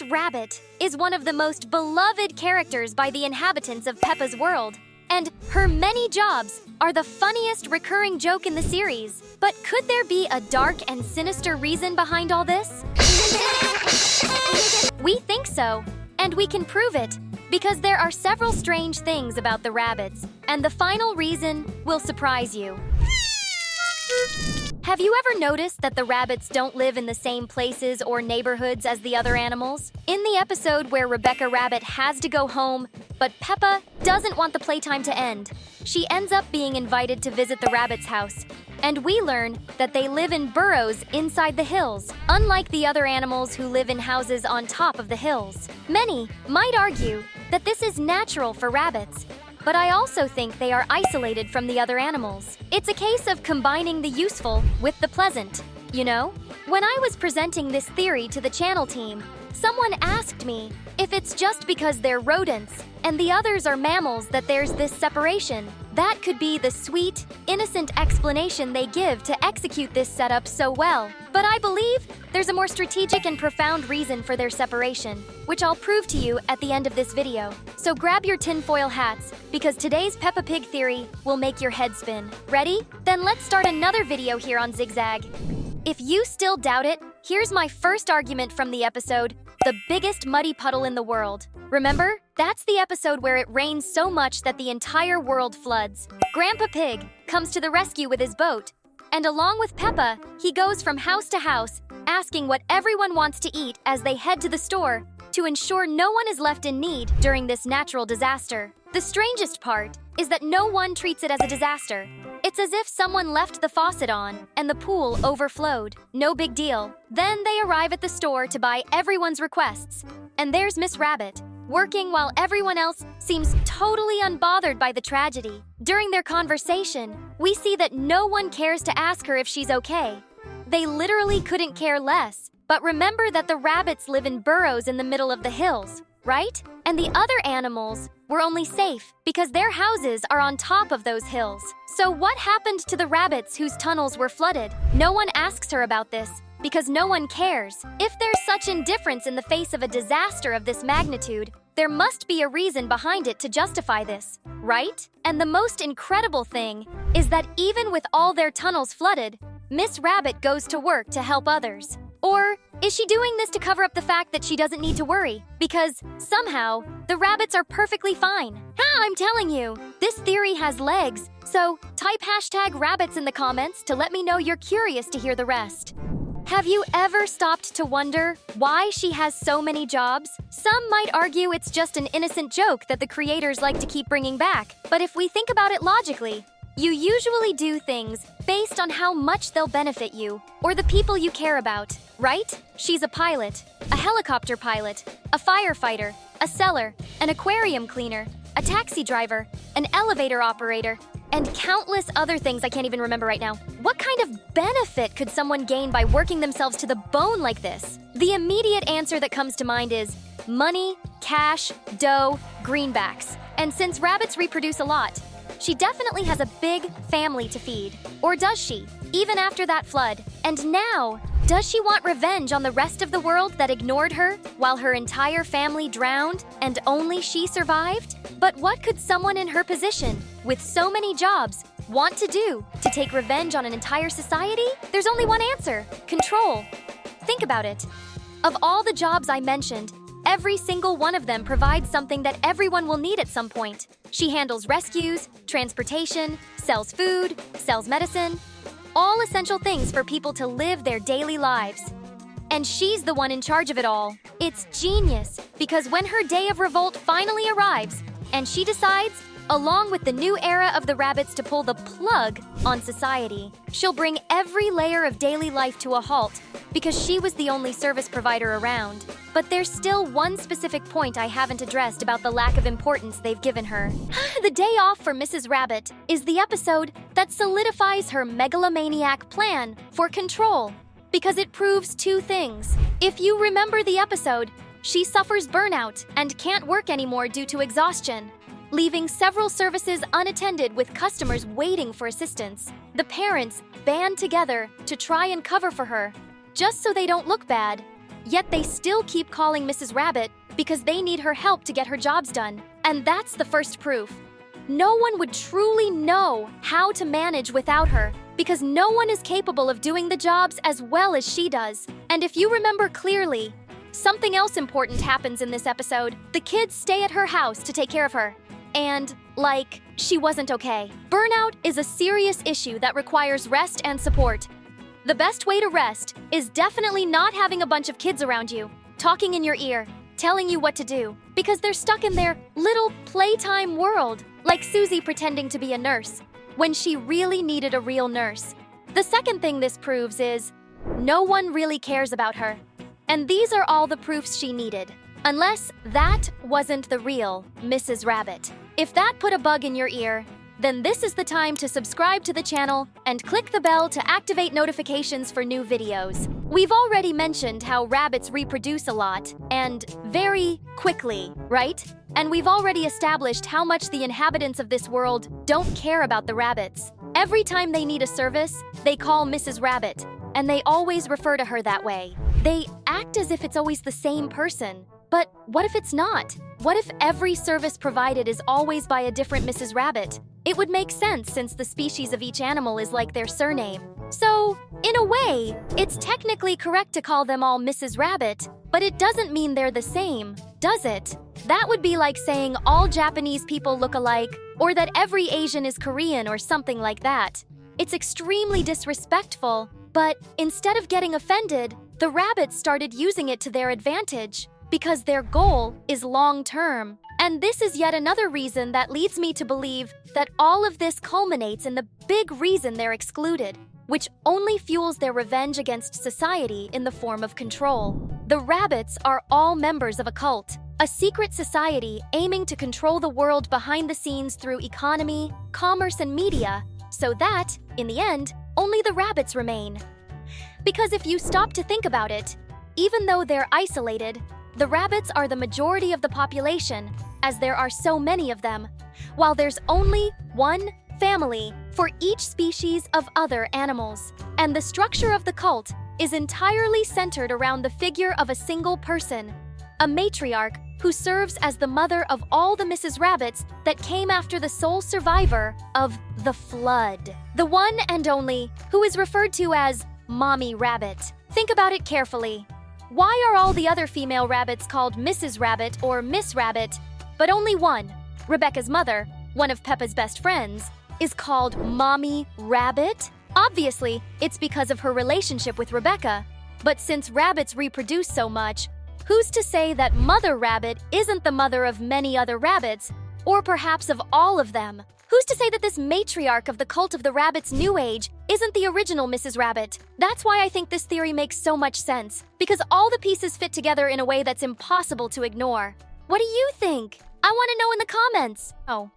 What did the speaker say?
Miss Rabbit is one of the most beloved characters by the inhabitants of Peppa's world, and her many jobs are the funniest recurring joke in the series. But could there be a dark and sinister reason behind all this? We think so, and we can prove it, because there are several strange things about the rabbits, and the final reason will surprise you. Have you ever noticed that the rabbits don't live in the same places or neighborhoods as the other animals? In the episode where Rebecca Rabbit has to go home, but Peppa doesn't want the playtime to end, she ends up being invited to visit the rabbit's house. And we learn that they live in burrows inside the hills, unlike the other animals who live in houses on top of the hills. Many might argue that this is natural for rabbits, but I also think they are isolated from the other animals. It's a case of combining the useful with the pleasant, you know? When I was presenting this theory to the channel team, someone asked me if it's just because they're rodents and the others are mammals that there's this separation. That could be the sweet, innocent explanation they give to execute this setup so well. But I believe there's a more strategic and profound reason for their separation, which I'll prove to you at the end of this video. So grab your tinfoil hats, because today's Peppa Pig theory will make your head spin. Ready? Then let's start another video here on Zigzag. If you still doubt it, here's my first argument from the episode, the biggest muddy puddle in the world. Remember? That's the episode where it rains so much that the entire world floods. Grandpa Pig comes to the rescue with his boat, and along with Peppa, he goes from house to house, asking what everyone wants to eat as they head to the store to ensure no one is left in need during this natural disaster. The strangest part is that no one treats it as a disaster. It's as if someone left the faucet on and the pool overflowed. No big deal. Then they arrive at the store to buy everyone's requests. And there's Miss Rabbit, working while everyone else seems totally unbothered by the tragedy. During their conversation, we see that no one cares to ask her if she's okay. They literally couldn't care less. But remember that the rabbits live in burrows in the middle of the hills, right? And the other animals were only safe because their houses are on top of those hills. So what happened to the rabbits whose tunnels were flooded? No one asks her about this because no one cares. If there's such indifference in the face of a disaster of this magnitude, there must be a reason behind it to justify this, right? And the most incredible thing is that even with all their tunnels flooded, Miss Rabbit goes to work to help others. Or is she doing this to cover up the fact that she doesn't need to worry? Because somehow, the rabbits are perfectly fine. I'm telling you, this theory has legs, so type #rabbits in the comments to let me know you're curious to hear the rest. Have you ever stopped to wonder why she has so many jobs? Some might argue it's just an innocent joke that the creators like to keep bringing back. But if we think about it logically, you usually do things based on how much they'll benefit you or the people you care about, right? She's a pilot, a helicopter pilot, a firefighter, a seller, an aquarium cleaner, a taxi driver, an elevator operator, and countless other things I can't even remember right now. What kind of benefit could someone gain by working themselves to the bone like this? The immediate answer that comes to mind is money, cash, dough, greenbacks. And since rabbits reproduce a lot, she definitely has a big family to feed. Or does she? Even after that flood. And now, does she want revenge on the rest of the world that ignored her while her entire family drowned and only she survived? But what could someone in her position, with so many jobs, want to do to take revenge on an entire society? There's only one answer: control. Think about it. Of all the jobs I mentioned, every single one of them provides something that everyone will need at some point. She handles rescues, transportation, sells food, sells medicine, all essential things for people to live their daily lives. And she's the one in charge of it all. It's genius, because when her day of revolt finally arrives, and she decides, along with the new era of the rabbits, to pull the plug on society, she'll bring every layer of daily life to a halt, because she was the only service provider around. But there's still one specific point I haven't addressed about the lack of importance they've given her. The day off for Mrs. Rabbit is the episode that solidifies her megalomaniac plan for control, because it proves two things. If you remember the episode, she suffers burnout and can't work anymore due to exhaustion, leaving several services unattended with customers waiting for assistance. The parents band together to try and cover for her, just so they don't look bad. Yet they still keep calling Mrs. Rabbit because they need her help to get her jobs done. And that's the first proof. No one would truly know how to manage without her because no one is capable of doing the jobs as well as she does. And if you remember clearly, something else important happens in this episode. The kids stay at her house to take care of her. And, she wasn't okay. Burnout is a serious issue that requires rest and support. The best way to rest is definitely not having a bunch of kids around you, talking in your ear, telling you what to do, because they're stuck in their little playtime world, like Susie pretending to be a nurse, when she really needed a real nurse. The second thing this proves is, no one really cares about her. And these are all the proofs she needed. Unless that wasn't the real Mrs. Rabbit. If that put a bug in your ear, then this is the time to subscribe to the channel and click the bell to activate notifications for new videos. We've already mentioned how rabbits reproduce a lot, and very quickly, right? And we've already established how much the inhabitants of this world don't care about the rabbits. Every time they need a service, they call Mrs. Rabbit, and they always refer to her that way. They act as if it's always the same person. But what if it's not? What if every service provided is always by a different Mrs. Rabbit? It would make sense since the species of each animal is like their surname. So, in a way, it's technically correct to call them all Mrs. Rabbit, but it doesn't mean they're the same, does it? That would be like saying all Japanese people look alike, or that every Asian is Korean or something like that. It's extremely disrespectful, but instead of getting offended, the rabbits started using it to their advantage. Because their goal is long-term. And this is yet another reason that leads me to believe that all of this culminates in the big reason they're excluded, which only fuels their revenge against society in the form of control. The rabbits are all members of a cult, a secret society aiming to control the world behind the scenes through economy, commerce, and media, so that, in the end, only the rabbits remain. Because if you stop to think about it, even though they're isolated, the rabbits are the majority of the population, as there are so many of them, while there's only one family for each species of other animals. And the structure of the cult is entirely centered around the figure of a single person, a matriarch who serves as the mother of all the Mrs. Rabbits that came after the sole survivor of the flood. The one and only who is referred to as Mommy Rabbit. Think about it carefully. Why are all the other female rabbits called Mrs. Rabbit or Miss Rabbit, but only one, Rebecca's mother, one of Peppa's best friends, is called Mommy Rabbit? Obviously, it's because of her relationship with Rebecca. But since rabbits reproduce so much, who's to say that Mother Rabbit isn't the mother of many other rabbits, or perhaps of all of them? Who's to say that this matriarch of the cult of the rabbits' new age isn't the original Mrs. Rabbit? That's why I think this theory makes so much sense, because all the pieces fit together in a way that's impossible to ignore. What do you think? I want to know in the comments. Oh,